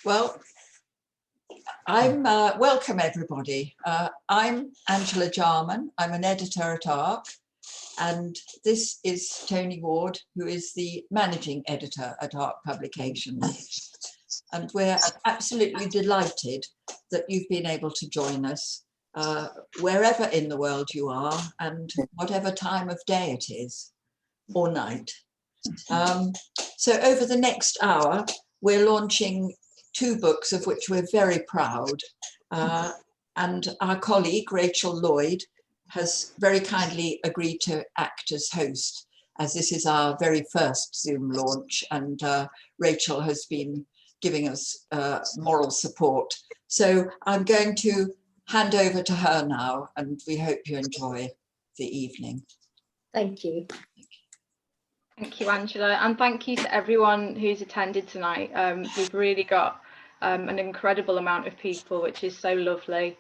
Well, I'm welcome everybody. I'm Angela Jarman. I'm an editor at ARC, and this is Tony Ward, who is the managing editor at ARC Publications. And we're absolutely delighted that you've been able to join us wherever in the world you are and whatever time of day it is or night. So over the next hour, we're launching 2 books of which we're very proud. And our colleague, Rachel Lloyd, has very kindly agreed to act as host, as this is our very first Zoom launch, and Rachel has been giving us moral support. So I'm going to hand over to her now, and we hope you enjoy the evening. Thank you. Thank you, Angela, and thank you to everyone who's attended tonight. We've really got an incredible amount of people, which is so lovely.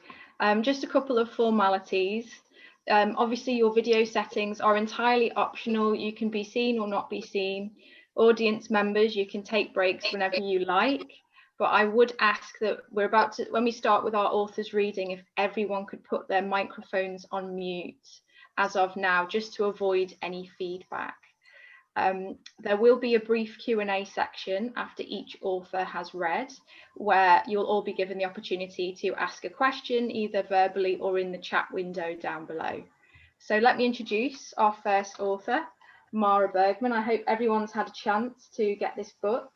Just a couple of formalities. Obviously, your video settings are entirely optional. You can be seen or not be seen. Audience members, you can take breaks whenever you like. But I would ask that we're about to, when we start with our author's reading, if everyone could put their microphones on mute as of now, just to avoid any feedback. There will be a brief Q&A section after each author has read, where you'll all be given the opportunity to ask a question, either verbally or in the chat window down below. So let me introduce our first author, Mara Bergman. I hope everyone's had a chance to get this book.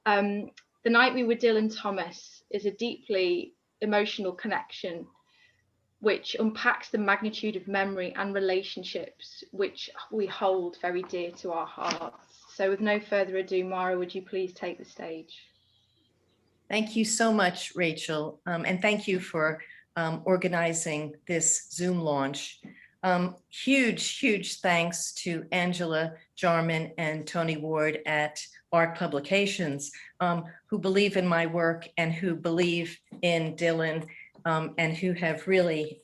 The Night We Were Dylan Thomas is a deeply emotional connection which unpacks the magnitude of memory and relationships which we hold very dear to our hearts. So with no further ado, Mara, would you please take the stage? Thank you so much, Rachel, and thank you for organizing this Zoom launch. Huge thanks to Angela Jarman and Tony Ward at ARC Publications, who believe in my work and who believe in Dylan, and who have really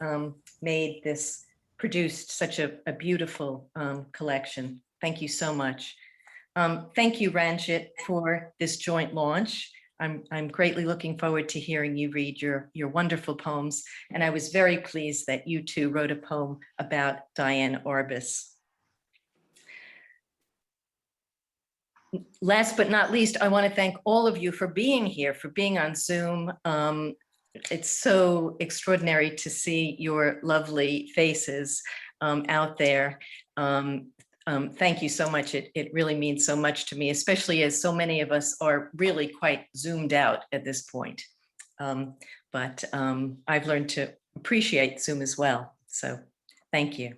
made this, produced such a beautiful collection. Thank you so much. Thank you, Ranjit, for this joint launch. I'm greatly looking forward to hearing you read your wonderful poems. And I was very pleased that you two wrote a poem about Diane Arbus. Last but not least, I want to thank all of you for being here, for being on Zoom. It's so extraordinary to see your lovely faces out there. Thank you so much. It really means so much to me, especially as so many of us are really quite zoomed out at this point. But I've learned to appreciate Zoom as well. So thank you.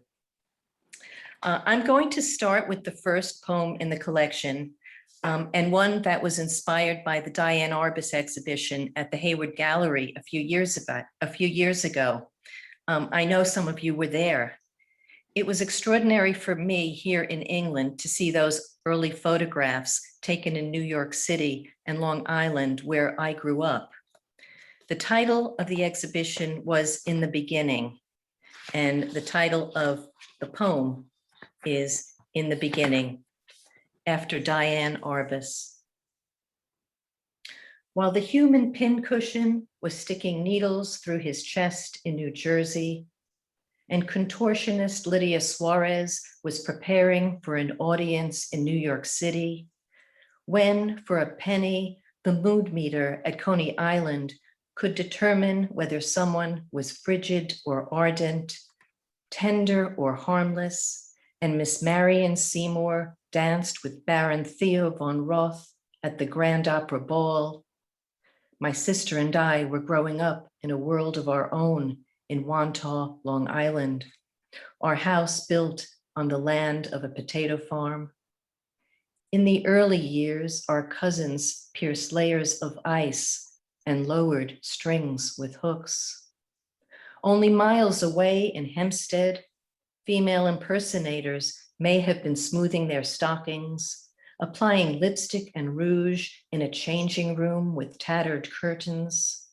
I'm going to start with the first poem in the collection, and one that was inspired by the Diane Arbus exhibition at the Hayward Gallery a few years ago. I know some of you were there. It was extraordinary for me here in England to see those early photographs taken in New York City and Long Island, where I grew up. The title of the exhibition was In the Beginning, and the title of the poem is In the Beginning, after Diane Arbus. While the human pincushion was sticking needles through his chest in New Jersey, and contortionist Lydia Suarez was preparing for an audience in New York City, when, for a penny, the mood meter at Coney Island could determine whether someone was frigid or ardent, tender or harmless, and Miss Marion Seymour danced with Baron Theo von Roth at the Grand Opera Ball, my sister and I were growing up in a world of our own in Wantagh, Long Island, our house built on the land of a potato farm. In the early years, our cousins pierced layers of ice and lowered strings with hooks. Only miles away in Hempstead, female impersonators may have been smoothing their stockings, applying lipstick and rouge in a changing room with tattered curtains,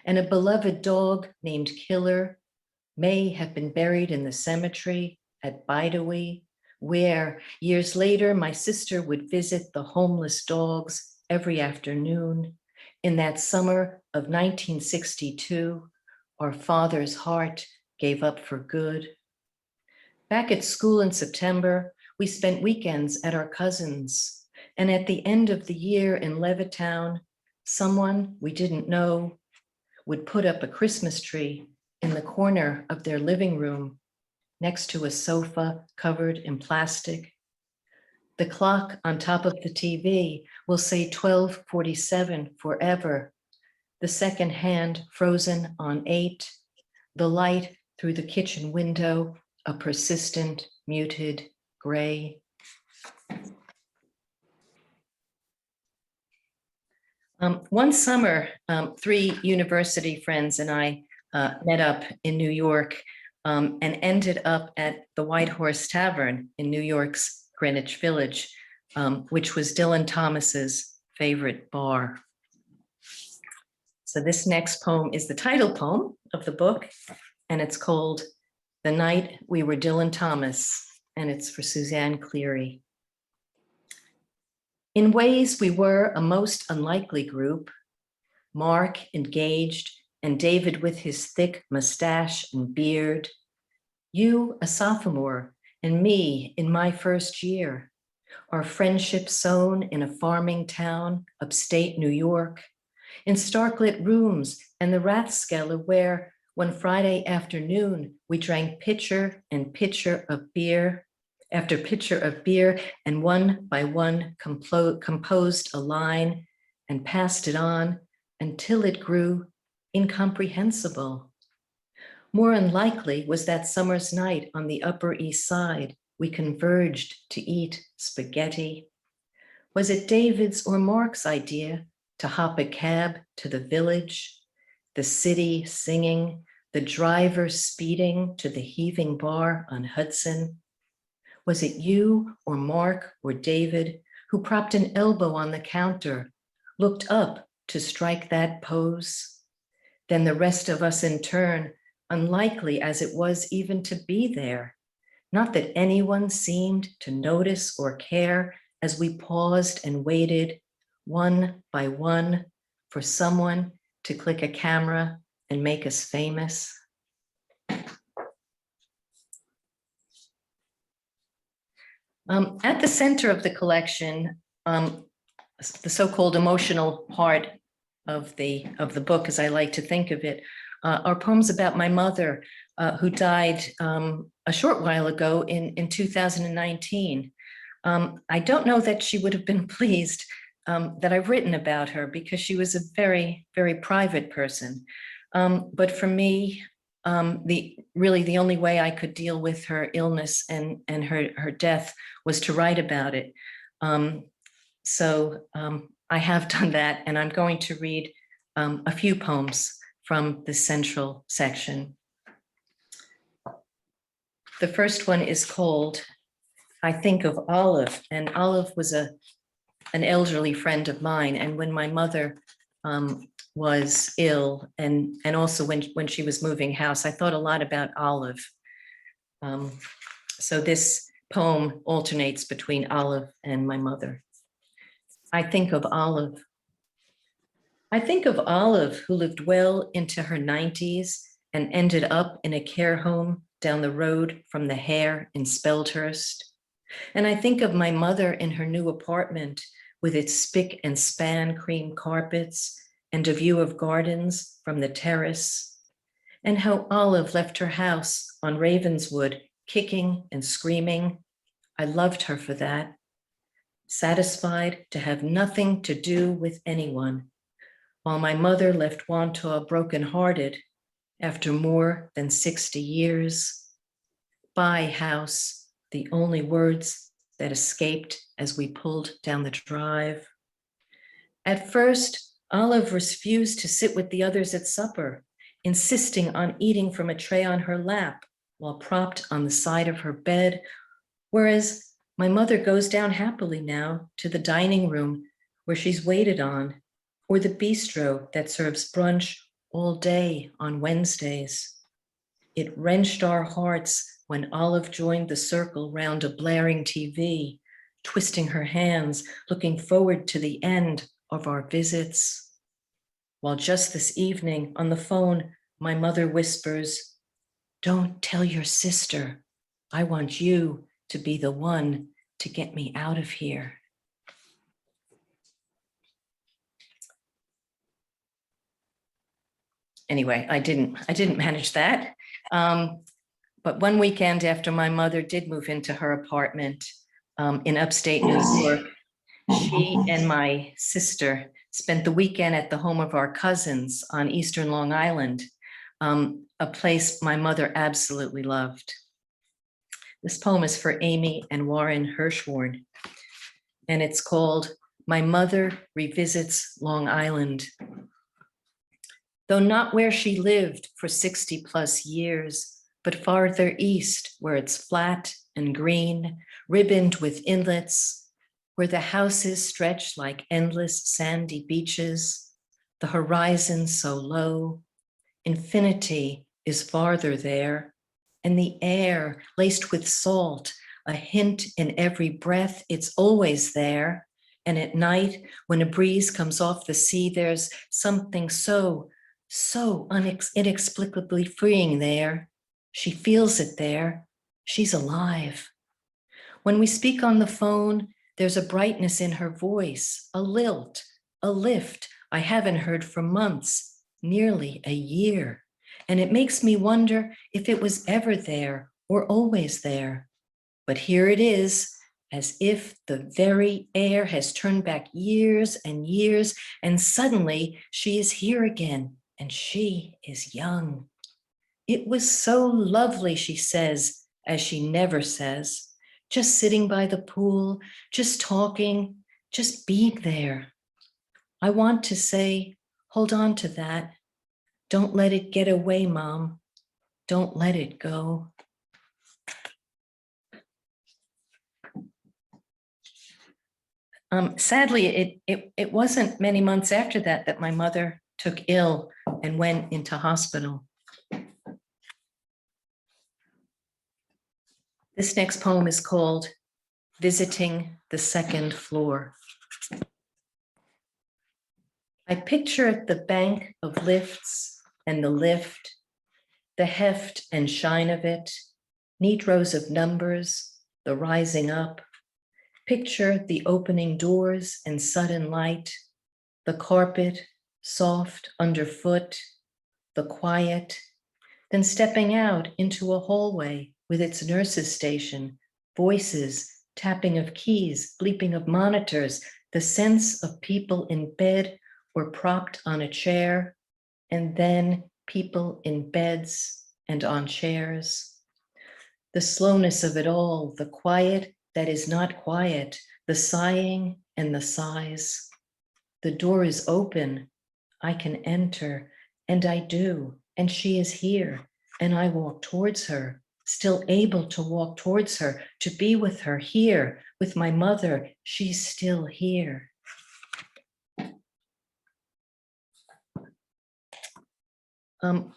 and a beloved dog named Killer may have been buried in the cemetery at Bidewee, where years later my sister would visit the homeless dogs every afternoon. In that summer of 1962, our father's heart gave up for good. Back at school in September, we spent weekends at our cousins', and at the end of the year in Levittown, someone we didn't know would put up a Christmas tree in the corner of their living room next to a sofa covered in plastic. The clock on top of the TV will say 12:47 forever. The second hand frozen on 8. The light through the kitchen window, a persistent, muted gray. One summer, 3 university friends and I met up in New York and ended up at the White Horse Tavern in New York's Greenwich Village, which was Dylan Thomas's favorite bar. So this next poem is the title poem of the book, and it's called The Night We Were Dylan Thomas, and it's for Suzanne Cleary. In ways, we were a most unlikely group. Mark engaged, and David with his thick mustache and beard. You, a sophomore, and me in my first year. Our friendship sown in a farming town, upstate New York, in stark-lit rooms and the Rathskeller where, one Friday afternoon, we drank pitcher and pitcher of beer, after pitcher of beer, and one by one composed a line and passed it on until it grew incomprehensible. More unlikely was that summer's night on the Upper East Side. We converged to eat spaghetti. Was it David's or Mark's idea to hop a cab to the village, the city singing, the driver speeding to the heaving bar on Hudson? Was it you or Mark or David who propped an elbow on the counter, looked up to strike that pose? Then the rest of us in turn, unlikely as it was even to be there. Not that anyone seemed to notice or care as we paused and waited one by one for someone to click a camera and make us famous. At the center of the collection, the so-called emotional part of the book, as I like to think of it, are poems about my mother, who died a short while ago in 2019. I don't know that she would have been pleased that I've written about her because she was a very, very private person. But for me, the only way I could deal with her illness and her death was to write about it. So I have done that, and I'm going to read a few poems from the central section. The first one is called I Think of Olive, and Olive was an elderly friend of mine, and when my mother was ill, and also when she was moving house, I thought a lot about Olive. So this poem alternates between Olive and my mother. I think of Olive. I think of Olive, who lived well into her 90s and ended up in a care home down the road from the Hare in Speldhurst. And I think of my mother in her new apartment with its spick and span cream carpets and a view of gardens from the terrace, and how Olive left her house on Ravenswood, kicking and screaming. I loved her for that, satisfied to have nothing to do with anyone, while my mother left Wantaw brokenhearted after more than 60 years. Bye, house, the only words that escaped as we pulled down the drive. At first, Olive refused to sit with the others at supper, insisting on eating from a tray on her lap while propped on the side of her bed, whereas my mother goes down happily now to the dining room where she's waited on, or the bistro that serves brunch all day on Wednesdays. It wrenched our hearts when Olive joined the circle round a blaring TV, twisting her hands, looking forward to the end of our visits. While just this evening on the phone, my mother whispers, "Don't tell your sister. I want you to be the one to get me out of here." Anyway, I didn't manage that. But one weekend after my mother did move into her apartment in upstate New York, she and my sister spent the weekend at the home of our cousins on Eastern Long Island, a place my mother absolutely loved. This poem is for Amy and Warren Hirschhorn, and it's called "My Mother Revisits Long Island." Though not where she lived for 60 plus years, but farther east where it's flat and green, ribboned with inlets, where the houses stretch like endless sandy beaches, the horizon so low, infinity is farther there, and the air laced with salt, a hint in every breath, it's always there. And at night, when a breeze comes off the sea, there's something so inexplicably freeing there. She feels it there. She's alive. When we speak on the phone, there's a brightness in her voice, a lilt, a lift I haven't heard for months, nearly a year. And it makes me wonder if it was ever there or always there. But here it is, as if the very air has turned back years and years, and suddenly she is here again, and she is young. "It was so lovely," she says, as she never says, "just sitting by the pool, just talking, just being there." I want to say, hold on to that. Don't let it get away, Mom. Don't let it go. Sadly, it wasn't many months after that that my mother took ill and went into hospital. This next poem is called "Visiting the Second Floor." I picture at the bank of lifts and the lift, the heft and shine of it, neat rows of numbers, the rising up. Picture the opening doors and sudden light, the carpet soft underfoot, the quiet, then stepping out into a hallway with its nurse's station, voices, tapping of keys, bleeping of monitors, the sense of people in bed or propped on a chair, and then people in beds and on chairs. The slowness of it all, the quiet that is not quiet, the sighing and the sighs. The door is open, I can enter, and I do, and she is here, and I walk towards her, still able to walk towards her, to be with her here, with my mother, she's still here.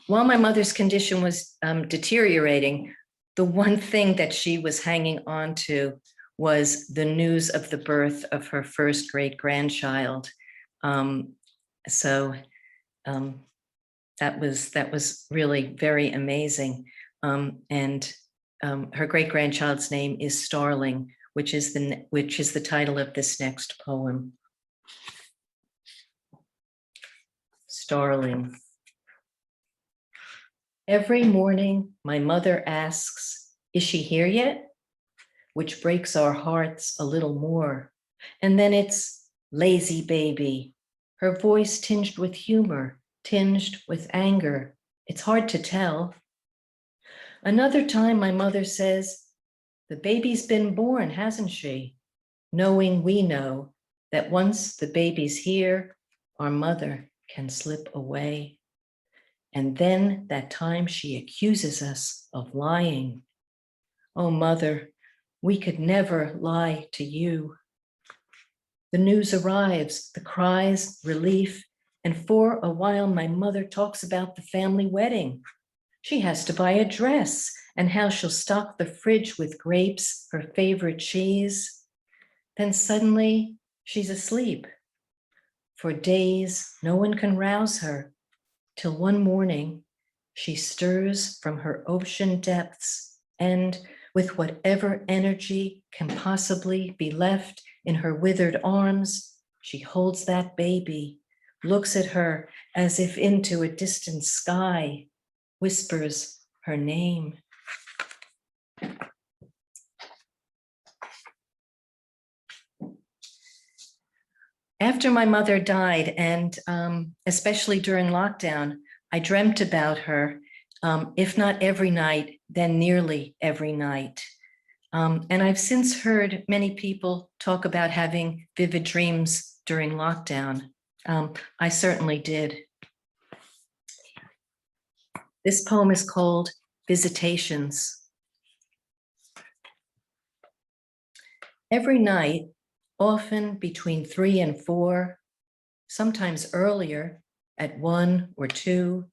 While my mother's condition was deteriorating, the one thing that she was hanging on to was the news of the birth of her first great-grandchild. So that was really very amazing. And her great-grandchild's name is Starling, which is the title of this next poem. Starling. Every morning, my mother asks, "Is she here yet?" Which breaks our hearts a little more. And then it's "lazy baby," her voice tinged with humor, tinged with anger. It's hard to tell. Another time, my mother says, "The baby's been born, hasn't she?" Knowing we know that once the baby's here, our mother can slip away. And then that time she accuses us of lying. Oh, mother, we could never lie to you. The news arrives, the cries, relief, and for a while my mother talks about the family wedding. She has to buy a dress and how she'll stock the fridge with grapes, her favorite cheese. Then suddenly she's asleep. For days, no one can rouse her, till one morning she stirs from her ocean depths and, with whatever energy can possibly be left in her withered arms, she holds that baby, looks at her as if into a distant sky, whispers her name. After my mother died, and especially during lockdown, I dreamt about her, if not every night, then nearly every night. And I've since heard many people talk about having vivid dreams during lockdown. I certainly did. This poem is called Visitations. Every night, often between 3 and 4, sometimes earlier, at 1 or 2,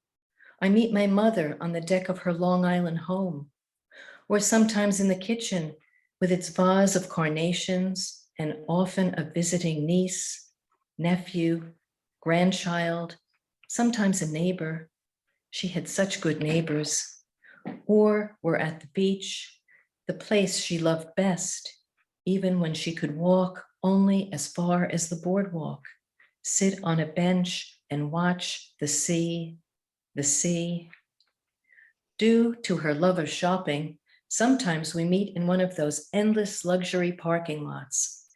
I meet my mother on the deck of her Long Island home, or sometimes in the kitchen with its vase of carnations and often a visiting niece, nephew, grandchild, sometimes a neighbor. She had such good neighbors. Or we're at the beach, the place she loved best, even when she could walk only as far as the boardwalk, sit on a bench and watch the sea, the sea. Due to her love of shopping, sometimes we meet in one of those endless luxury parking lots,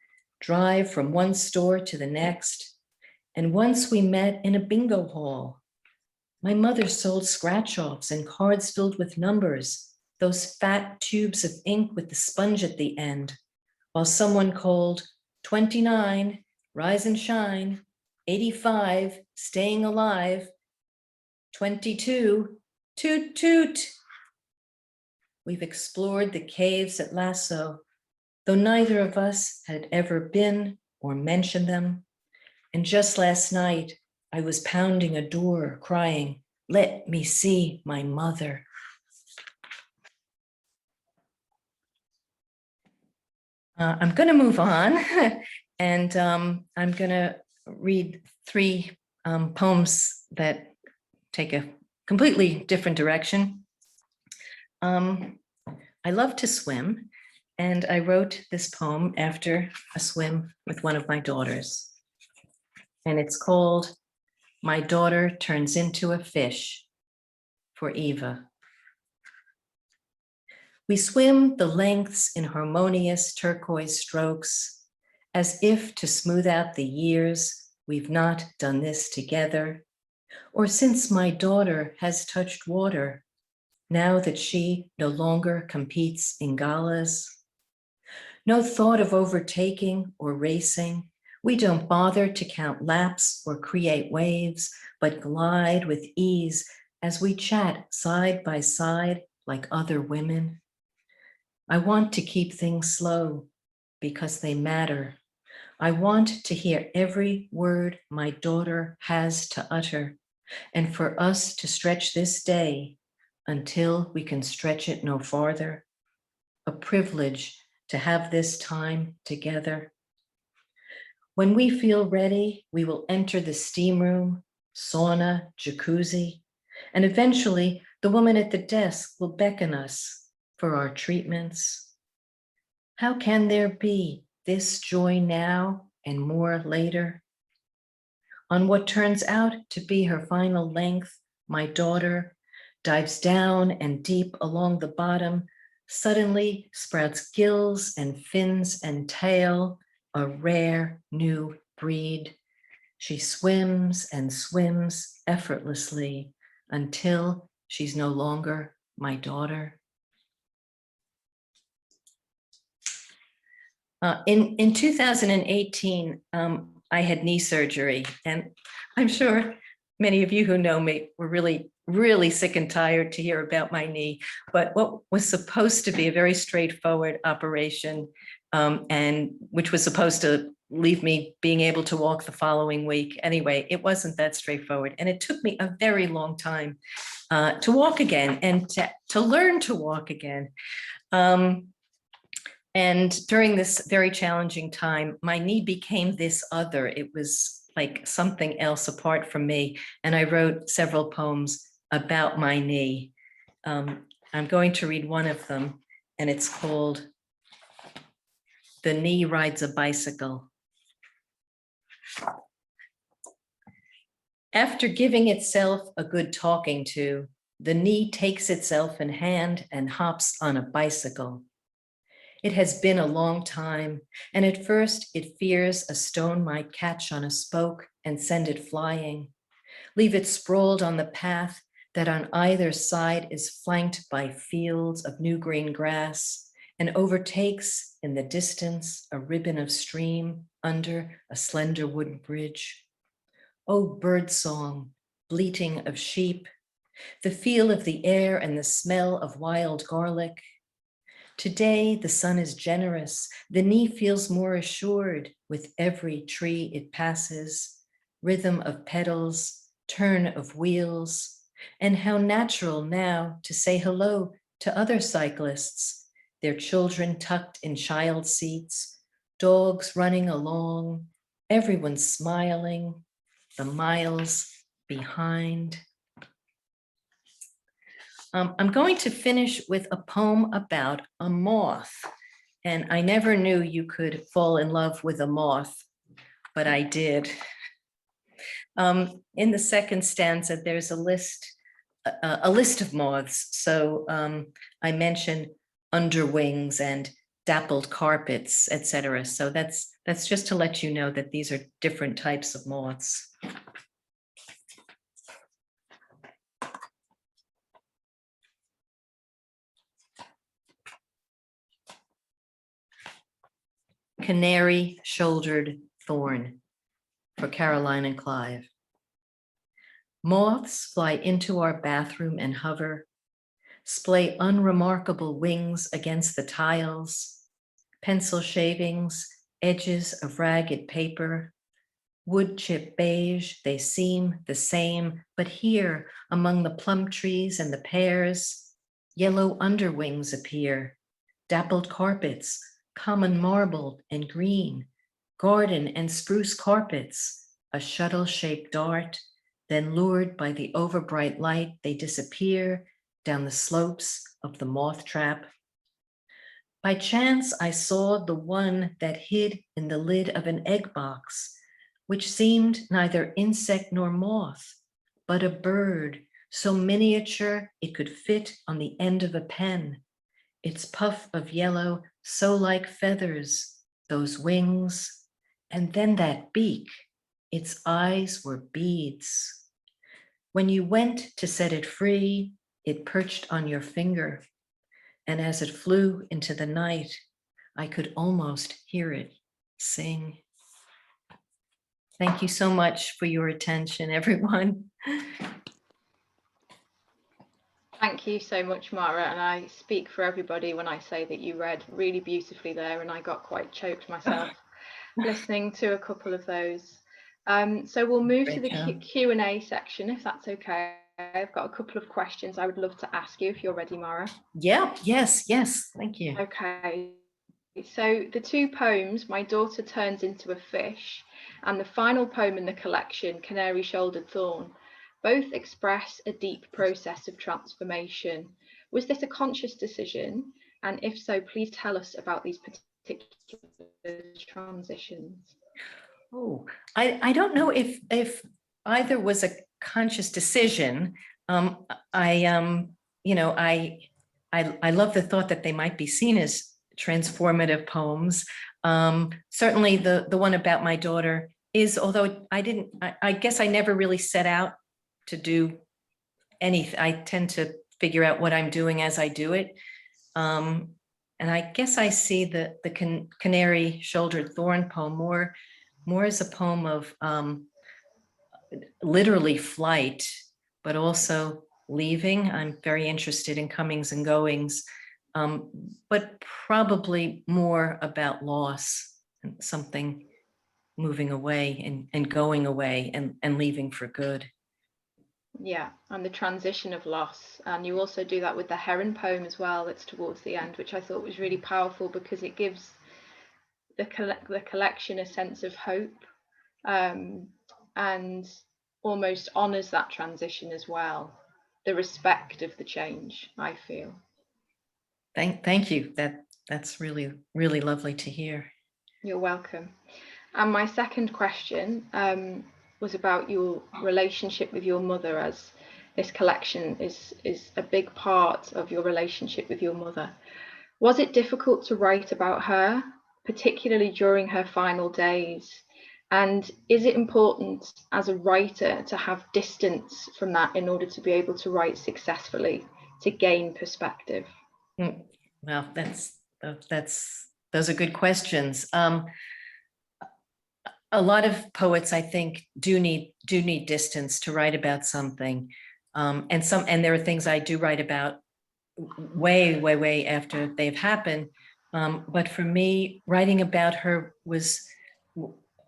drive from one store to the next, and once we met in a bingo hall. My mother sold scratch-offs and cards filled with numbers, those fat tubes of ink with the sponge at the end, while someone called 29, rise and shine, 85, staying alive, 22, toot toot. We've explored the caves at Lasso, though neither of us had ever been or mentioned them. And just last night, I was pounding a door, crying, "Let me see my mother." I'm going to move on, and I'm going to read 3 poems that take a completely different direction. I love to swim, and I wrote this poem after a swim with one of my daughters. And it's called My Daughter Turns Into a Fish, for Eva. We swim the lengths in harmonious turquoise strokes, as if to smooth out the years we've not done this together, or since my daughter has touched water, now that she no longer competes in galas. No thought of overtaking or racing. We don't bother to count laps or create waves, but glide with ease as we chat side by side like other women. I want to keep things slow because they matter. I want to hear every word my daughter has to utter, and for us to stretch this day until we can stretch it no farther. A privilege to have this time together. When we feel ready, we will enter the steam room, sauna, jacuzzi, and eventually the woman at the desk will beckon us for our treatments. How can there be this joy now and more later? On what turns out to be her final length, my daughter dives down and deep along the bottom, suddenly sprouts gills and fins and tail, a rare new breed. She swims and swims effortlessly until she's no longer my daughter. In 2018, I had knee surgery, and I'm sure many of you who know me were really sick and tired to hear about my knee. But what was supposed to be a very straightforward operation, and which was supposed to leave me being able to walk the following week. Anyway, it wasn't that straightforward. And it took me a very long time to walk again and to learn to walk again. And during this very challenging time, my knee became this other. It was like something else apart from me. And I wrote several poems about my knee. I'm going to read one of them, and it's called "The Knee Rides a Bicycle." After giving itself a good talking to, the knee takes itself in hand and hops on a bicycle. It has been a long time, and at first it fears a stone might catch on a spoke and send it flying, leave it sprawled on the path that on either side is flanked by fields of new green grass and overtakes in the distance a ribbon of stream under a slender wooden bridge. Oh, birdsong, bleating of sheep, the feel of the air and the smell of wild garlic. Today, the sun is generous. The knee feels more assured with every tree it passes, rhythm of pedals, turn of wheels, and how natural now to say hello to other cyclists, their children tucked in child seats, dogs running along, everyone smiling, the miles behind. I'm going to finish with a poem about a moth. And I never knew you could fall in love with a moth, but I did. In the second stanza, there's a list of moths. So I mentioned underwings and dappled carpets, etc. So that's just to let you know that these are different types of moths. Canary-shouldered thorn, for Caroline and Clive. Moths fly into our bathroom and hover, splay unremarkable wings against the tiles, pencil shavings, edges of ragged paper, wood chip beige, they seem the same, but here among the plum trees and the pears, yellow underwings appear, dappled carpets, common marble and green, garden and spruce carpets, a shuttle-shaped dart, then lured by the overbright light, they disappear down the slopes of the moth trap. By chance, I saw the one that hid in the lid of an egg box, which seemed neither insect nor moth, but a bird so miniature it could fit on the end of a pen, its puff of yellow so like feathers, those wings, and then that beak, its eyes were beads. When you went to set it free, it perched on your finger, and as it flew into the night, I could almost hear it sing. Thank you so much for your attention, everyone. Thank you so much, Mara, and I speak for everybody when I say that you read really beautifully there, and I got quite choked myself listening to a couple of those. So we'll move to the Q&A section, if that's okay. I've got a couple of questions I would love to ask you if you're ready, Mara. Yeah, yes, thank you. Okay, so the two poems, My Daughter Turns into a Fish, and the final poem in the collection, Canary-Shouldered Thorn, both express a deep process of transformation. Was this a conscious decision? And if so, please tell us about these particular transitions. Oh, I don't know if either was a conscious decision. I love the thought that they might be seen as transformative poems. Certainly the one about my daughter is, although I guess I never really set out to do anything. I tend to figure out what I'm doing as I do it. And I guess I see the Canary-Shouldered Thorn poem more as a poem of literally flight, but also leaving. I'm very interested in comings and goings, but probably more about loss and something moving away and going away and leaving for good. Yeah, and the transition of loss. And you also do that with the Heron poem as well, that's towards the end, which I thought was really powerful because it gives the collection a sense of hope. and almost honors that transition as well, the respect of the change, I feel. Thank you. That's really, really lovely to hear. You're welcome. And my second question was about your relationship with your mother, as this collection is a big part of your relationship with your mother. Was it difficult to write about her, particularly during her final days? And is it important as a writer to have distance from that in order to be able to write successfully, to gain perspective? Well, those are good questions. A lot of poets, I think, do need distance to write about something, and there are things I do write about way after they've happened. But for me, writing about her was,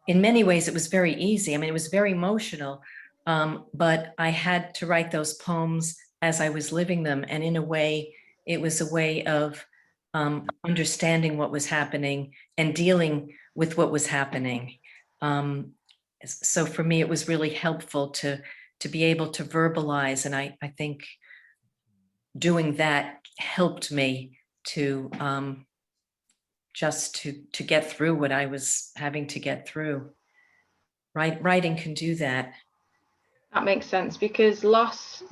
in many ways, it was very easy. I mean, it was very emotional, but I had to write those poems as I was living them, and in a way, it was a way of understanding what was happening and dealing with what was happening. So for me, it was really helpful to be able to verbalize, and I think doing that helped me to just to get through what I was having to get through. Writing can do that. That makes sense, because loss,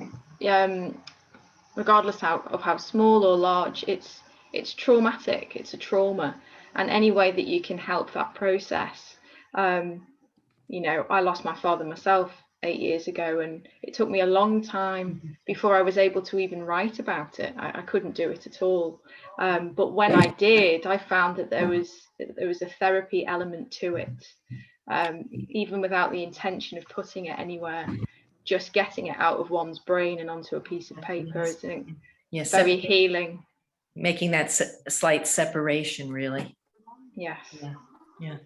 regardless of how small or large, it's traumatic. It's a trauma, and any way that you can help that process. You know, I lost my father myself 8 years ago, and it took me a long time before I was able to even write about it. I couldn't do it at all. But when I did, I found that there was a therapy element to it, even without the intention of putting it anywhere. Just getting it out of one's brain and onto a piece of paper is very healing. Making that slight separation, really. Yes. Yeah.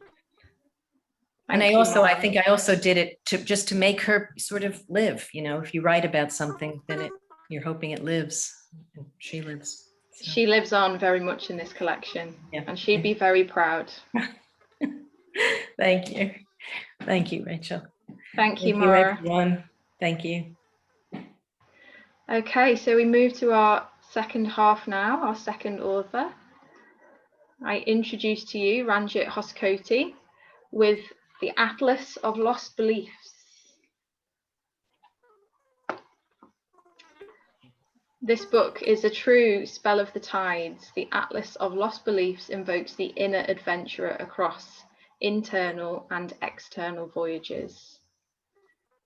And I think I also did it just to make her sort of live. You know, if you write about something, then you're hoping it lives, and she lives. So. She lives on very much in this collection, and she'd be very proud. Thank you, Rachel. Thank you, Mara. Everyone. Thank you. Okay, so we move to our second half now, our second author. I introduce to you Ranjit Hoskote with The Atlas of Lost Beliefs. This book is a true spell of the tides. The Atlas of Lost Beliefs invokes the inner adventurer across internal and external voyages.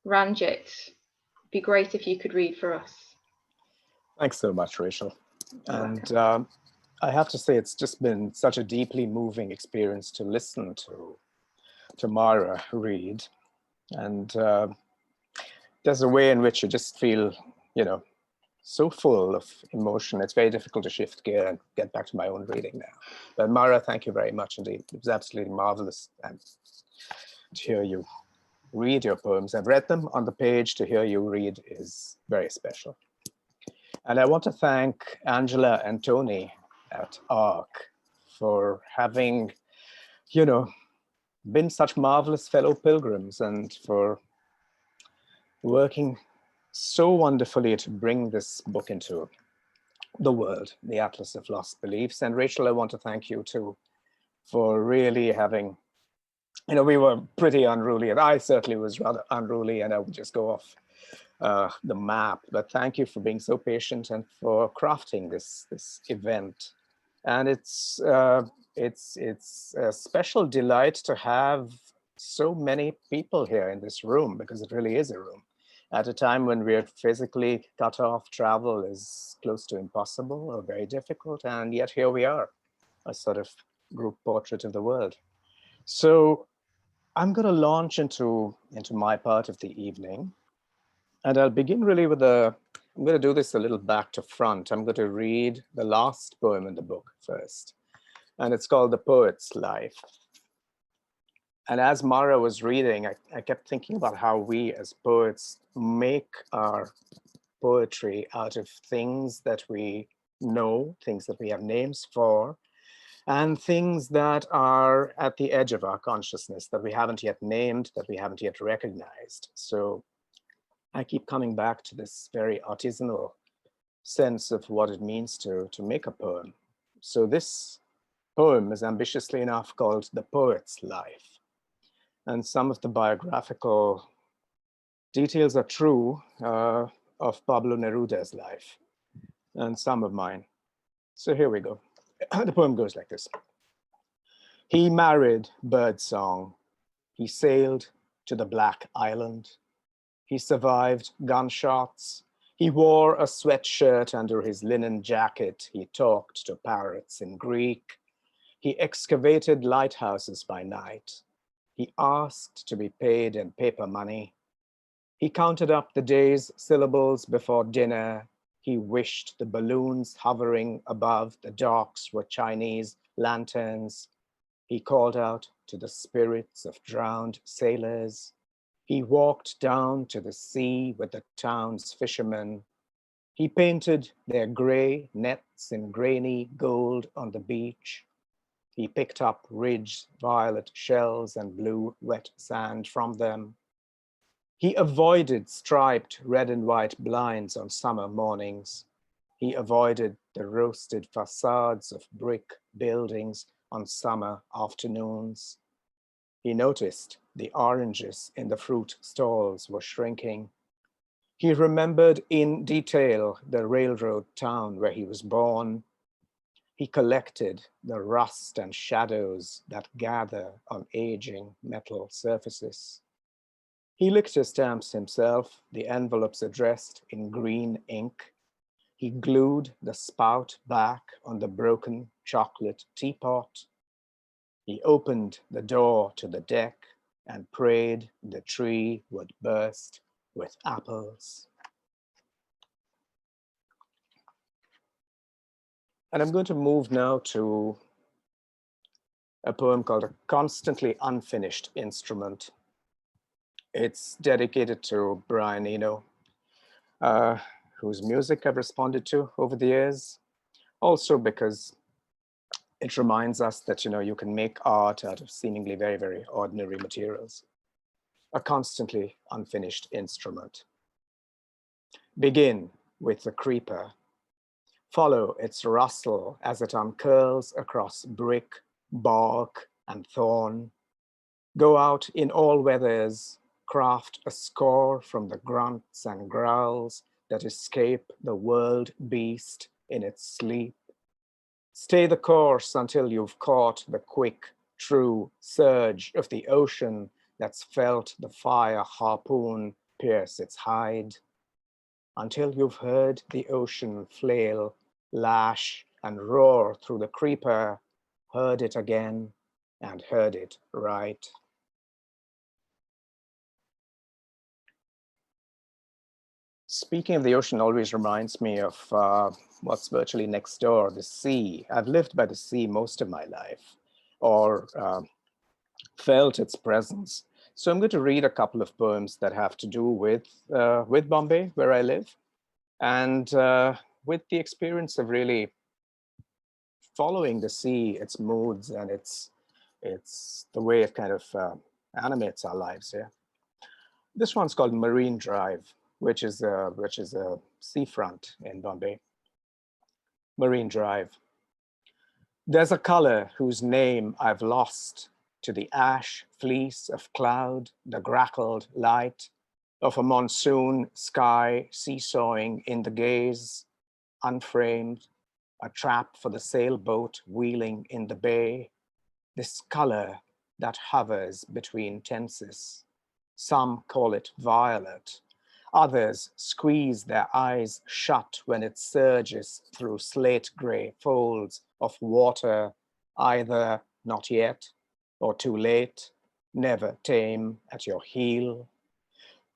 Ranjit, it'd be great if you could read for us. Thanks so much, Rachel. And I have to say, it's just been such a deeply moving experience to listen to Mara read. And there's a way in which you just feel, so full of emotion. It's very difficult to shift gear and get back to my own reading now. But Mara, thank you very much indeed. It was absolutely marvelous to hear you read your poems. I've read them on the page. To hear you read is very special. And I want to thank Angela and Tony at ARC for having, been such marvelous fellow pilgrims, and for working so wonderfully to bring this book into the world, The Atlas of Lost Beliefs. And Rachel, I want to thank you too for really having, we were pretty unruly, and I certainly was rather unruly, and I would just go off the map. But thank you for being so patient and for crafting this event. And it's a special delight to have so many people here in this room, because it really is a room. At a time when we're physically cut off, travel is close to impossible or very difficult, and yet here we are, a sort of group portrait of the world. So I'm going to launch into my part of the evening, and I'll begin really with I'm going to do this a little back to front. I'm going to read the last poem in the book first, and it's called The Poet's Life. And as Mara was reading, I kept thinking about how we as poets make our poetry out of things that we know, things that we have names for, and things that are at the edge of our consciousness that we haven't yet named, that we haven't yet recognized. So I keep coming back to this very artisanal sense of what it means to make a poem. So this poem is ambitiously enough called The Poet's Life. And some of the biographical details are true of Pablo Neruda's life, and some of mine. So here we go. The poem goes like this. He married birdsong. He sailed to the Black Island. He survived gunshots. He wore a sweatshirt under his linen jacket. He talked to parrots in Greek. He excavated lighthouses by night. He asked to be paid in paper money. He counted up the day's syllables before dinner. He wished the balloons hovering above the docks were Chinese lanterns. He called out to the spirits of drowned sailors. He walked down to the sea with the town's fishermen. He painted their gray nets in grainy gold on the beach. He picked up ridged violet shells and blew wet sand from them. He avoided striped red and white blinds on summer mornings. He avoided the roasted facades of brick buildings on summer afternoons. He noticed the oranges in the fruit stalls were shrinking. He remembered in detail the railroad town where he was born. He collected the rust and shadows that gather on aging metal surfaces. He licked his stamps himself, the envelopes addressed in green ink. He glued the spout back on the broken chocolate teapot. He opened the door to the deck and prayed the tree would burst with apples. And I'm going to move now to a poem called A Constantly Unfinished Instrument. It's dedicated to Brian Eno, whose music I've responded to over the years. Also because it reminds us that, you can make art out of seemingly very, very ordinary materials. A constantly unfinished instrument. Begin with the creeper. Follow its rustle as it uncurls across brick, bark, and thorn. Go out in all weathers, craft a score from the grunts and growls that escape the world beast in its sleep. Stay the course until you've caught the quick, true surge of the ocean that's felt the fire harpoon pierce its hide. Until you've heard the ocean flail, lash, and roar through the creeper, heard it again and heard it right. Speaking of the ocean always reminds me of what's virtually next door, the sea. I've lived by the sea most of my life, or felt its presence. So I'm going to read a couple of poems that have to do with Bombay, where I live, and with the experience of really following the sea, its moods, and it's the way it kind of animates our lives here. This one's called Marine Drive, which is a seafront in Bombay. Marine Drive. There's a color whose name I've lost to the ash fleece of cloud, the grackled light of a monsoon sky seesawing in the gaze, unframed, a trap for the sailboat wheeling in the bay. This color that hovers between tenses. Some call it violet. Others squeeze their eyes shut when it surges through slate gray folds of water, either not yet or too late, never tame at your heel.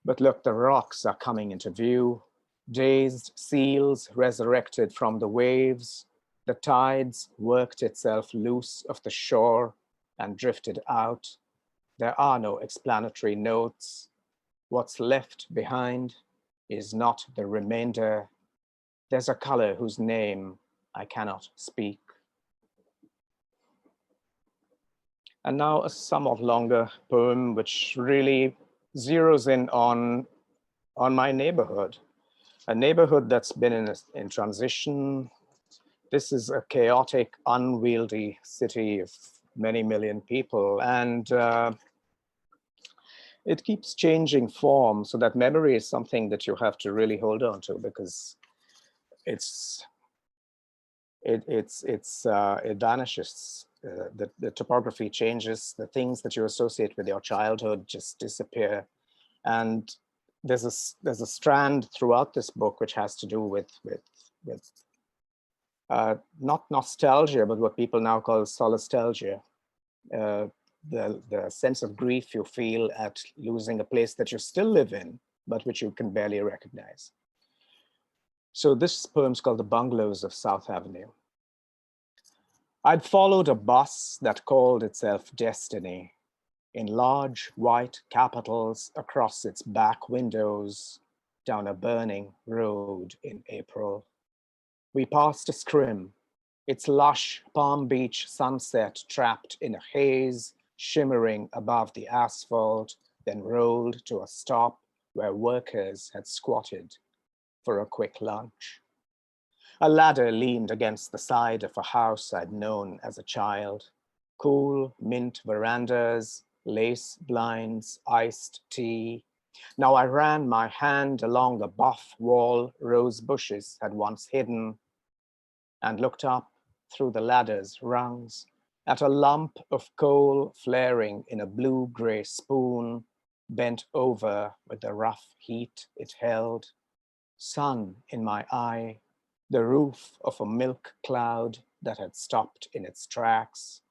But look, the rocks are coming into view. Dazed seals resurrected from the waves. The tides worked itself loose of the shore and drifted out. There are no explanatory notes. What's left behind is not the remainder. There's a color whose name I cannot speak. And now a somewhat longer poem, which really zeroes in on my neighborhood, a neighborhood that's been in transition. This is a chaotic, unwieldy city of many million people, and it keeps changing form, so that memory is something that you have to really hold on to, because it vanishes. The topography changes, the things that you associate with your childhood just disappear. And there's a strand throughout this book which has to do with not nostalgia, but what people now call solastalgia. The sense of grief you feel at losing a place that you still live in, but which you can barely recognize. So this poem's called The Bungalows of South Avenue. I'd followed a bus that called itself Destiny in large white capitals across its back windows down a burning road in April. We passed a scrim, its lush Palm Beach sunset trapped in a haze shimmering above the asphalt, then rolled to a stop where workers had squatted for a quick lunch. A ladder leaned against the side of a house I'd known as a child. Cool mint verandas, lace blinds, iced tea. Now I ran my hand along a buff wall rose bushes had once hidden, and looked up through the ladder's rungs at a lump of coal flaring in a blue-gray spoon, bent over with the rough heat it held. Sun in my eye, the roof of a milk cloud that had stopped in its tracks.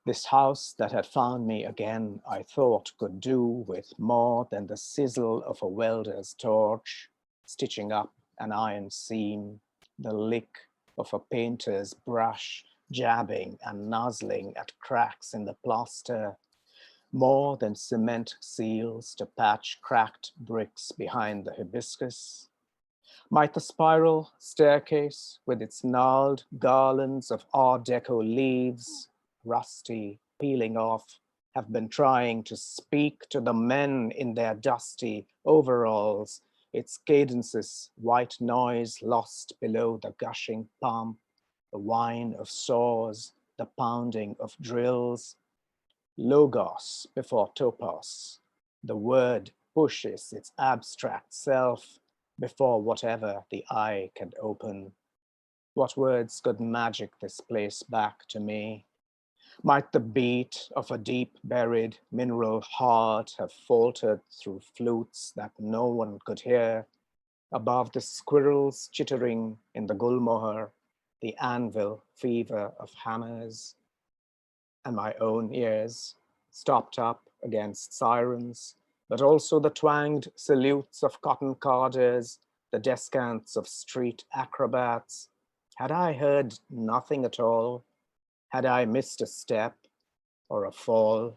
This house that had found me again, I thought, could do with more than the sizzle of a welder's torch, stitching up an iron seam, the lick of a painter's brush, jabbing and nuzzling at cracks in the plaster, more than cement seals to patch cracked bricks behind the hibiscus. Might the spiral staircase with its gnarled garlands of Art Deco leaves, rusty, peeling off, have been trying to speak to the men in their dusty overalls, its cadences, white noise lost below the gushing pump, the whine of saws, the pounding of drills. Logos before topos, the word pushes its abstract self before whatever the eye can open. What words could magic this place back to me? Might the beat of a deep buried mineral heart have faltered through flutes that no one could hear, above the squirrels chittering in the gulmohar, the anvil fever of hammers, and my own ears stopped up against sirens, but also the twanged salutes of cotton carders, the descants of street acrobats. Had I heard nothing at all? Had I missed a step or a fall?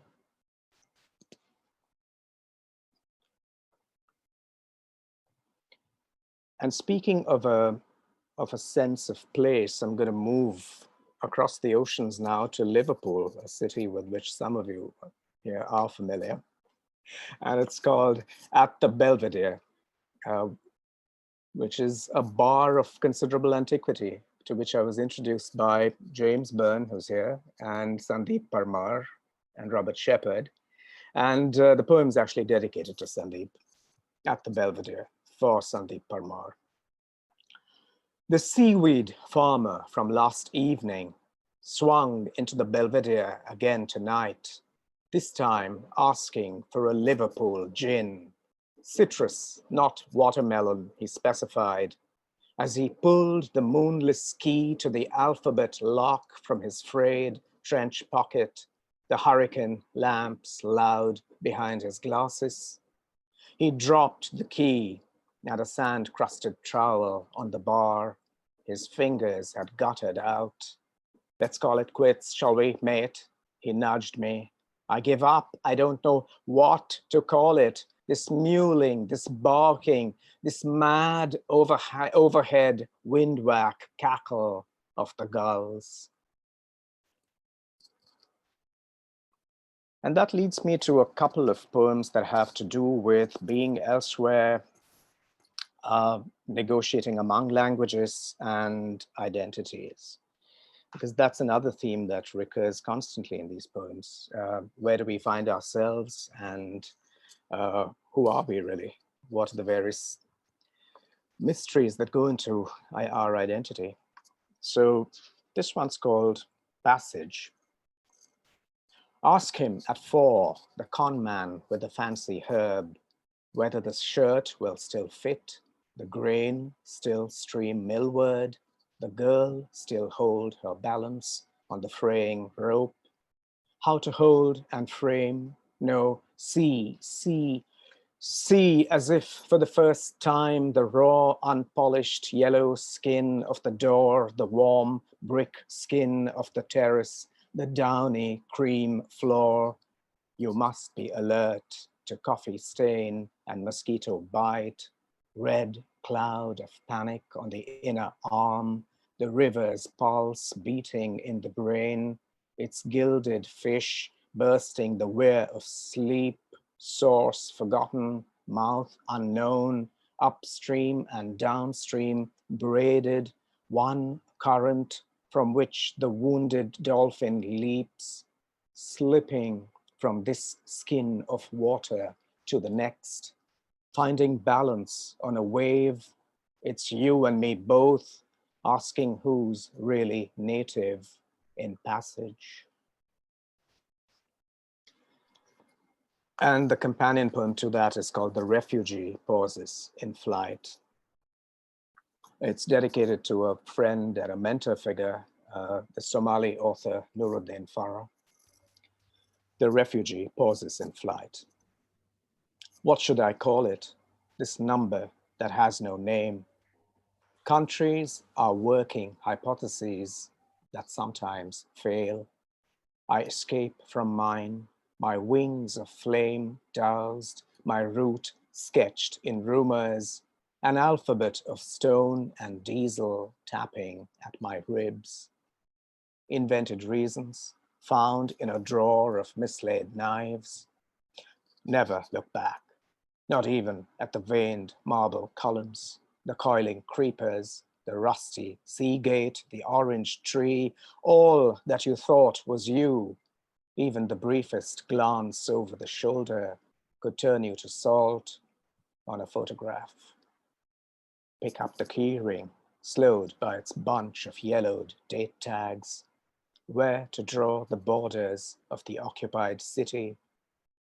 And speaking of a sense of place, I'm going to move across the oceans now to Liverpool, a city with which some of you here are familiar. And it's called At the Belvedere, which is a bar of considerable antiquity, to which I was introduced by James Byrne, who's here, and Sandeep Parmar, and Robert Shepherd. And the poem is actually dedicated to Sandeep, At the Belvedere, for Sandeep Parmar. The seaweed farmer from last evening swung into the Belvedere again tonight, this time asking for a Liverpool gin. Citrus, not watermelon, he specified, as he pulled the moonless key to the alphabet lock from his frayed trench pocket, the hurricane lamps loud behind his glasses. He dropped the key at a sand-crusted trowel on the bar. His fingers had guttered out. Let's call it quits, shall we, mate? He nudged me. I give up. I don't know what to call it. This mewling, this barking, this mad overhead wind-whack cackle of the gulls. And that leads me to a couple of poems that have to do with being elsewhere, negotiating among languages and identities, because that's another theme that recurs constantly in these poems. Where do we find ourselves, and who are we really? What are the various mysteries that go into our identity? So this one's called Passage. Ask him at 4, the con man with the fancy herb, whether the shirt will still fit, the grain still stream millward, the girl still hold her balance on the fraying rope. How to hold and frame, no, see, as if for the first time the raw, unpolished yellow skin of the door, the warm brick skin of the terrace, the downy cream floor. You must be alert to coffee stain and mosquito bite, red cloud of panic on the inner arm, the river's pulse beating in the brain, its gilded fish bursting the weir of sleep, source forgotten, mouth unknown, upstream and downstream, braided, one current from which the wounded dolphin leaps, slipping from this skin of water to the next, finding balance on a wave. It's you and me both, asking who's really native in passage. And the companion poem to that is called The Refugee Pauses in Flight. It's dedicated to a friend and a mentor figure, the Somali author Nuruddin Farah. The refugee pauses in flight. What should I call it? This number that has no name. Countries are working hypotheses that sometimes fail. I escape from mine, my wings of flame doused, my route sketched in rumors, an alphabet of stone and diesel tapping at my ribs. Invented reasons found in a drawer of mislaid knives. Never look back, not even at the veined marble columns, the coiling creepers, the rusty sea gate, the orange tree, all that you thought was you. Even the briefest glance over the shoulder could turn you to salt on a photograph. Pick up the key ring, slowed by its bunch of yellowed date tags. Where to draw the borders of the occupied city,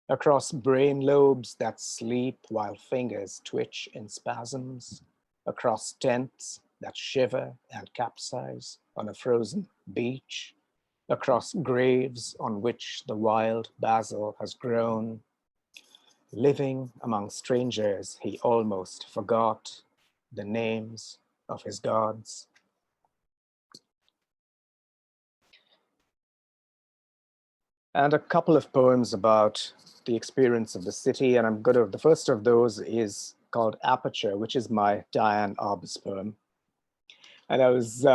across brain lobes that sleep while fingers twitch in spasms, across tents that shiver and capsize on a frozen beach, across graves on which the wild basil has grown. Living among strangers, he almost forgot the names of his gods. And a couple of poems about the experience of the city. And the first of those is called Aperture, which is my Diane Arbus poem. And I was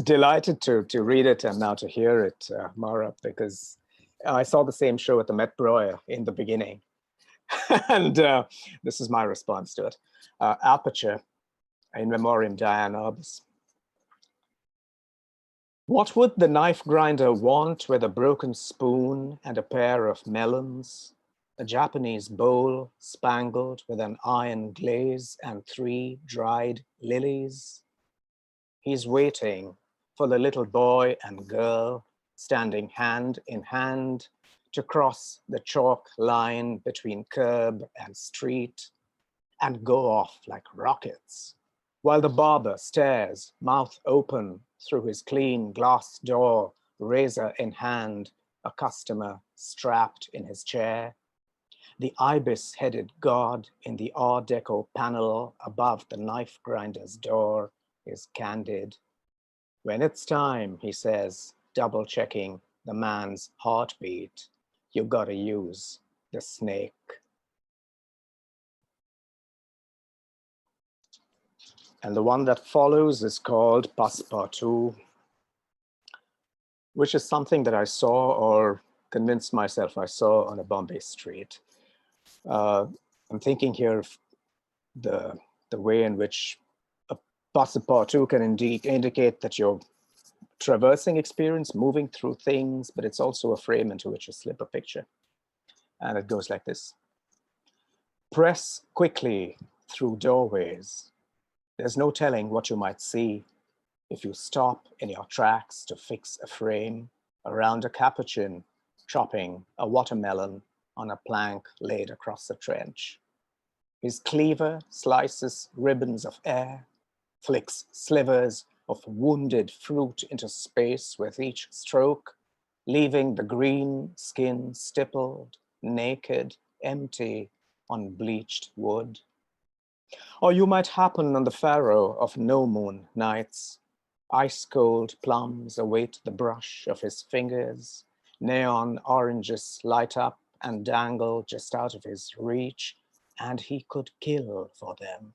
delighted to read it and now to hear it, Mara, because I saw the same show at the Met Breuer in the beginning. And this is my response to it. Aperture, in memoriam Diane Arbus. What would the knife grinder want with a broken spoon and a pair of melons, a Japanese bowl spangled with an iron glaze and 3 dried lilies? He's waiting for the little boy and girl standing hand in hand to cross the chalk line between curb and street and go off like rockets, while the barber stares, mouth open, through his clean glass door, razor in hand, a customer strapped in his chair. The ibis-headed god in the Art Deco panel above the knife grinder's door is candid. When it's time, he says, double-checking the man's heartbeat, you gotta use the snake. And the one that follows is called Passepartout, which is something that I saw or convinced myself I saw on a Bombay street. I'm thinking here of the way in which a passapartout can indeed indicate that you're traversing experience, moving through things, but it's also a frame into which you slip a picture. And it goes like this. Press quickly through doorways. There's no telling what you might see if you stop in your tracks to fix a frame around a capuchin, chopping a watermelon on a plank laid across the trench. His cleaver slices ribbons of air, flicks slivers of wounded fruit into space with each stroke, leaving the green skin stippled, naked, empty on bleached wood. Or you might happen on the furrow of no moon nights. Ice-cold plums await the brush of his fingers. Neon oranges light up and dangle just out of his reach, and he could kill for them.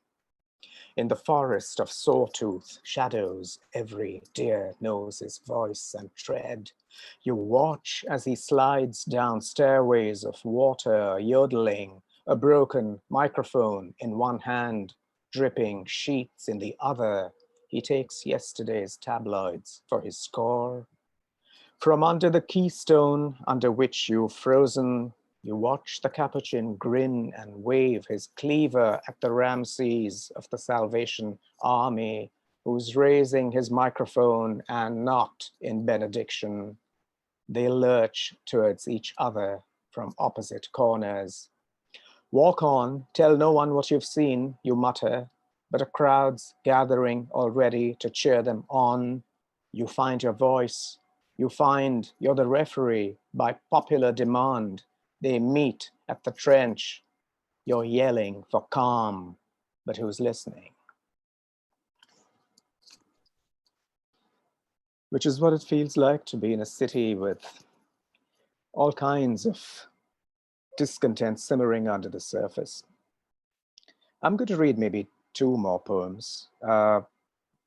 In the forest of sawtooth shadows, every deer knows his voice and tread. You watch as he slides down stairways of water, yodeling, a broken microphone in one hand, dripping sheets in the other. He takes yesterday's tabloids for his score. From under the keystone under which you've frozen, you watch the capuchin grin and wave his cleaver at the Ramses of the Salvation Army, who's raising his microphone and not in benediction. They lurch towards each other from opposite corners. Walk on, tell no one what you've seen, you mutter, but a crowd's gathering already to cheer them on. You find your voice. You find you're the referee by popular demand. They meet at the trench. You're yelling for calm, but who's listening? Which is what it feels like to be in a city with all kinds of discontent simmering under the surface. I'm going to read maybe two more poems.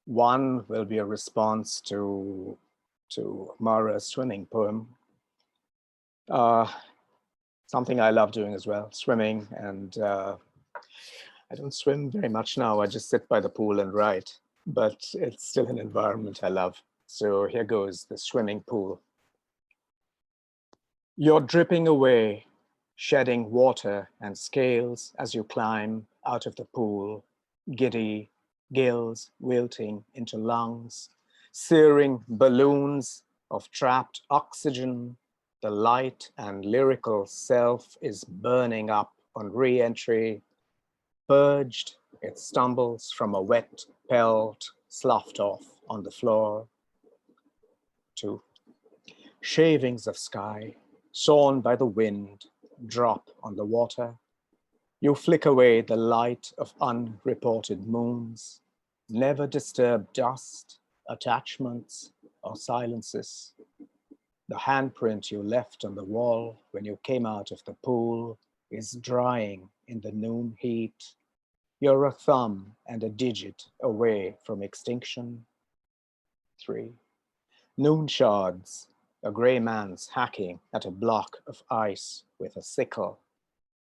One will be a response to Mara's swimming poem. Something I love doing as well, swimming, and I don't swim very much now. I just sit by the pool and write, but it's still an environment I love. So here goes the swimming pool. You're dripping away, shedding water and scales as you climb out of the pool, giddy, gills wilting into lungs, searing balloons of trapped oxygen. The light and lyrical self is burning up on re-entry. Purged, it stumbles from a wet pelt sloughed off on the floor. 2. Shavings of sky, sawn by the wind, drop on the water. You flick away the light of unreported moons. Never disturb dust, attachments, or silences. The handprint you left on the wall when you came out of the pool is drying in the noon heat. You're a thumb and a digit away from extinction. 3. Noon shards, a gray man's hacking at a block of ice with a sickle.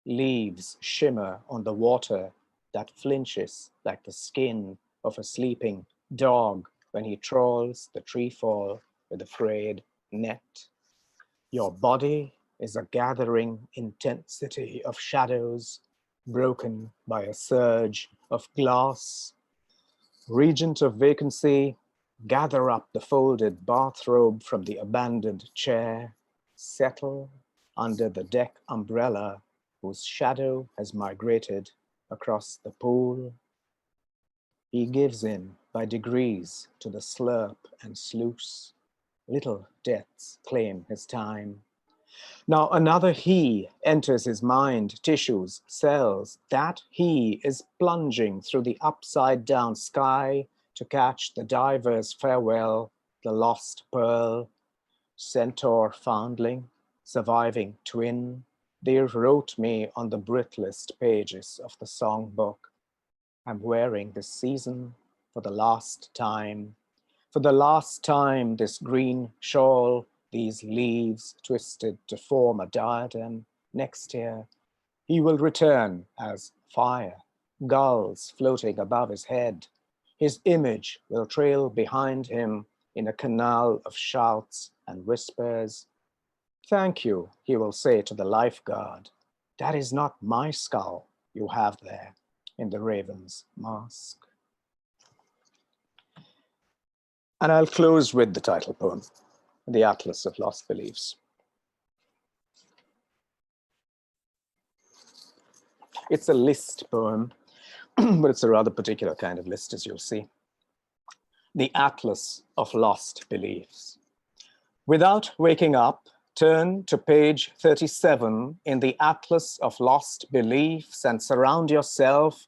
Leaves shimmer on the water that flinches like the skin of a sleeping dog when he trawls the trefoil with a frayed net. Your body is a gathering intensity of shadows, broken by a surge of glass. Regent of vacancy, gather up the folded bathrobe from the abandoned chair, settle under the deck umbrella whose shadow has migrated across the pool. He gives in by degrees to the slurp and sluice. Little deaths claim his time. Now another he enters his mind, tissues, cells. That he is plunging through the upside down sky to catch the diver's farewell, the lost pearl. Centaur foundling, surviving twin, they wrote me on the britlest pages of the songbook. I'm wearing this season for the last time. For the last time, this green shawl these leaves twisted to form a diadem. Next year, he will return as fire, gulls floating above his head. His image will trail behind him in a canal of shouts and whispers. Thank you, he will say to the lifeguard. That is not my skull you have there in the raven's mask. And I'll close with the title poem, The Atlas of Lost Beliefs. It's a list poem, but it's a rather particular kind of list, as you'll see. The Atlas of Lost Beliefs. Without waking up, turn to page 37 in the Atlas of Lost Beliefs and surround yourself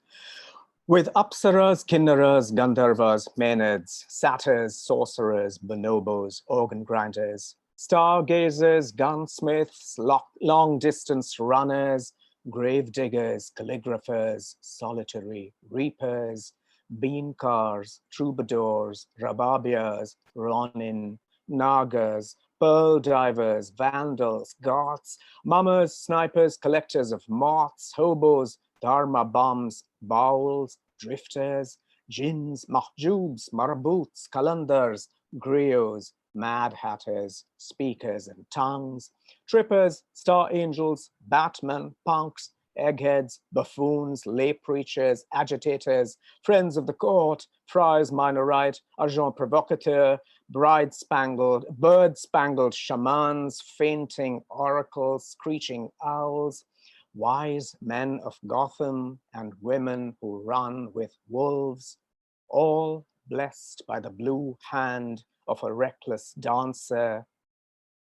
with apsaras, kinnaras, gandharvas, maenads, satyrs, sorcerers, bonobos, organ grinders, stargazers, gunsmiths, long-distance runners, grave diggers, calligraphers, solitary reapers, bean cars, troubadours, rababias, ronin, nagas, pearl divers, vandals, goths, mummers, snipers, collectors of moths, hobos, dharma bums, bowls, drifters, jinns, mahjoobs, marabouts, kalandars, griots, mad hatters, speakers and tongues, trippers, star angels, batmen, punks, eggheads, buffoons, lay preachers, agitators, friends of the court, friars minorite, agents provocateurs, bride-spangled, bird-spangled shamans, fainting oracles, screeching owls, wise men of Gotham and women who run with wolves, all blessed by the blue hand of a reckless dancer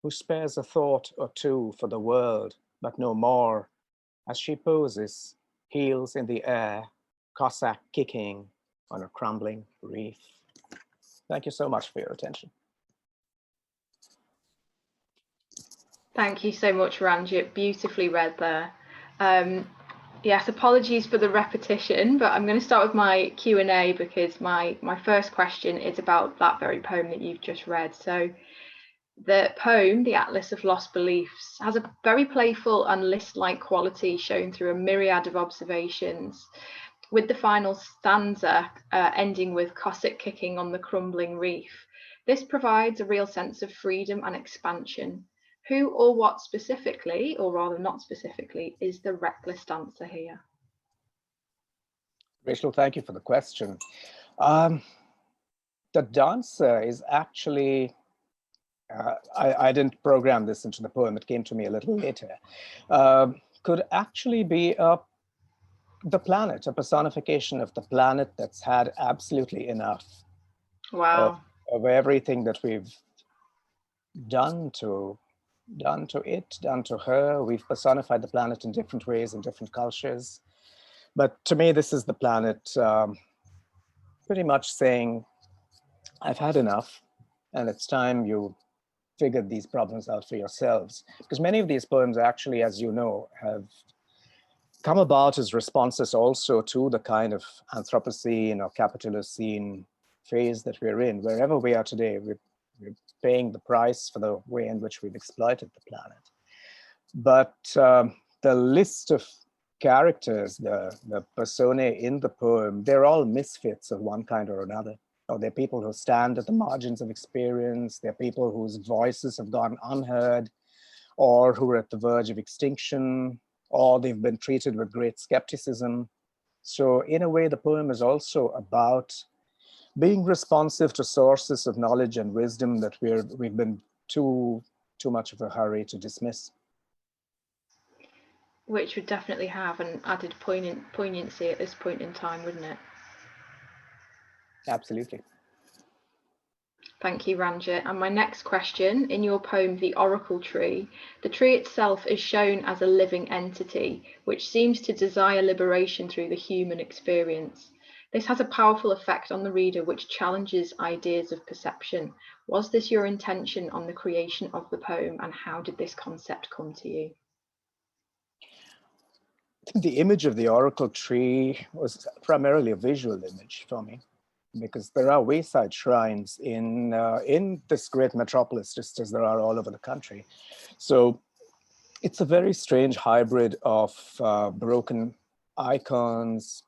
who spares a thought or two for the world, but no more, as she poses, heels in the air, Cossack kicking on a crumbling reef. Thank you so much for your attention. Thank you so much, Ranjit. Beautifully read there. Yes, apologies for the repetition, but I'm going to start with my Q&A because my first question is about that very poem that you've just read. So the poem, The Atlas of Lost Beliefs, has a very playful and list-like quality shown through a myriad of observations, with the final stanza ending with Cossack kicking on the crumbling reef. This provides a real sense of freedom and expansion. Who or what specifically, or rather not specifically, is the reckless dancer here? Rachel, thank you for the question. The dancer is actually, I didn't program this into the poem, it came to me a little later, could actually be the planet, a personification of the planet that's had absolutely enough. Wow. Of everything that we've done to it, done to her. We've personified the planet in different ways in different cultures. But to me, this is the planet pretty much saying, I've had enough, and it's time you figured these problems out for yourselves. Because many of these poems actually, as you know, have come about as responses also to the kind of Anthropocene or Capitalocene phase that we're in. Wherever we are today, we're paying the price for the way in which we've exploited the planet. But the list of characters, the personae in the poem, they're all misfits of one kind or another. Or they're people who stand at the margins of experience. They're people whose voices have gone unheard, or who are at the verge of extinction, or they've been treated with great skepticism. So in a way, the poem is also about being responsive to sources of knowledge and wisdom that we've been too much of a hurry to dismiss. Which would definitely have an added poignancy at this point in time, wouldn't it? Absolutely. Thank you, Ranjit. And my next question, in your poem, The Oracle Tree, the tree itself is shown as a living entity, which seems to desire liberation through the human experience. This has a powerful effect on the reader, which challenges ideas of perception. Was this your intention on the creation of the poem, and how did this concept come to you? I think the image of the oracle tree was primarily a visual image for me. because there are wayside shrines in this great metropolis, just as there are all over the country. So it's a very strange hybrid of broken icons,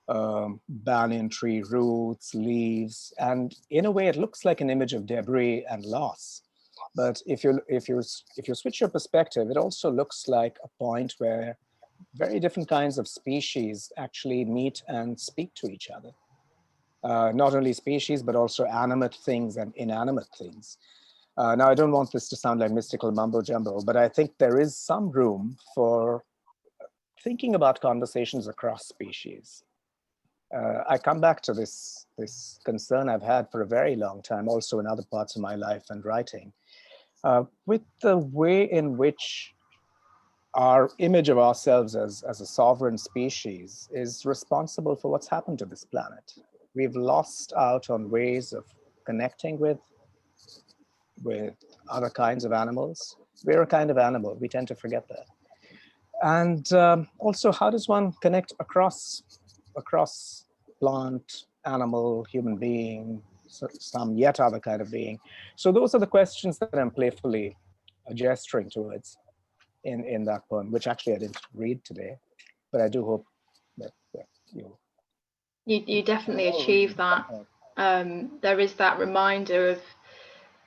banyan tree roots, leaves, and in a way it looks like an image of debris and loss. But if you switch your perspective, it also looks like a point where very different kinds of species actually meet and speak to each other. Not only species, but also animate things and inanimate things. Now, I don't want this to sound like mystical mumbo jumbo, but I think there is some room for thinking about conversations across species. I come back to this concern I've had for a very long time, also in other parts of my life and writing, with the way in which our image of ourselves as a sovereign species is responsible for what's happened to this planet. We've lost out on ways of connecting with other kinds of animals. We're a kind of animal. We tend to forget that. And also, how does one connect across plant, animal, human being, some yet other kind of being? So those are the questions that I'm playfully gesturing towards in that poem, which actually I didn't read today, but I do hope that you definitely achieve that. There is that reminder of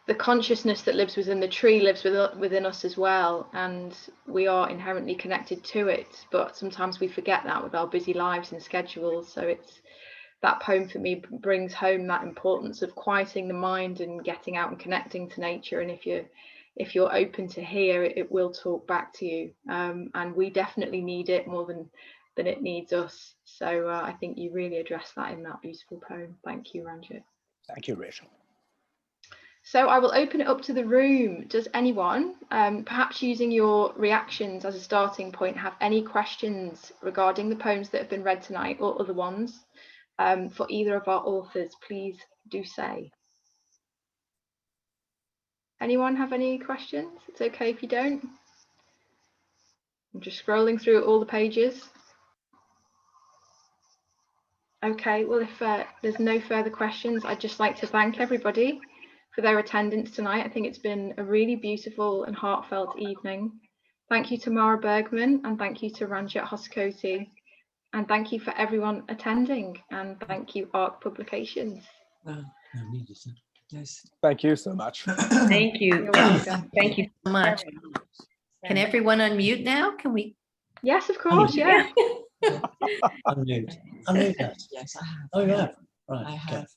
the consciousness that lives within the tree lives within us as well, and we are inherently connected to it, but sometimes we forget that with our busy lives and schedules. So it's that poem for me brings home that importance of quieting the mind and getting out and connecting to nature. And if you're open to hear, it will talk back to you, and we definitely need it more than it needs us. So I think you really address that in that beautiful poem. Thank you, Ranjit. Thank you, Rachel. So I will open it up to the room. Does anyone, perhaps using your reactions as a starting point, have any questions regarding the poems that have been read tonight or other ones for either of our authors? Please do say. Anyone have any questions? It's okay if you don't. I'm just scrolling through all the pages. Okay, well, if there's no further questions, I'd just like to thank everybody for their attendance tonight. I think it's been a really beautiful and heartfelt evening. Thank you to Mara Bergman, and thank you to Ranjit Hoskote, and thank you for everyone attending, and thank you ARC Publications. Yes. Thank you so much. Thank you. You're welcome. Thank you so much. Can everyone unmute now? Can we? Yes, of course, yeah. Unmute that. Yes, I have. Oh, yeah. Right. I have.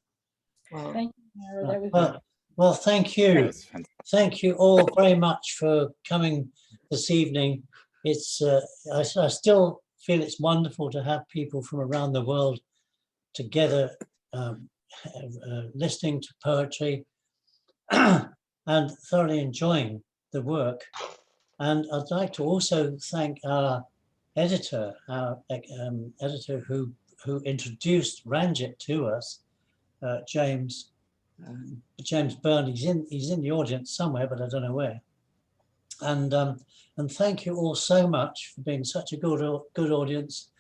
Well, Thank you, Mara. Right. Well, thank you. Thank you all very much for coming this evening. It's I still feel it's wonderful to have people from around the world together, listening to poetry and thoroughly enjoying the work. And I'd like to also thank our editor who introduced Ranjit to us, James Byrne. He's in the audience somewhere, but I don't know where. And thank you all so much for being such a good audience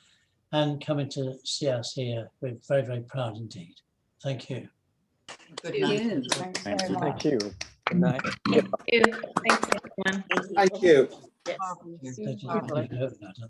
and coming to see us here. We're very, very proud indeed. Thank you. good night. Thank you. Good night. Thank you. Thanks, everyone. Thank you. Yes. I don't know.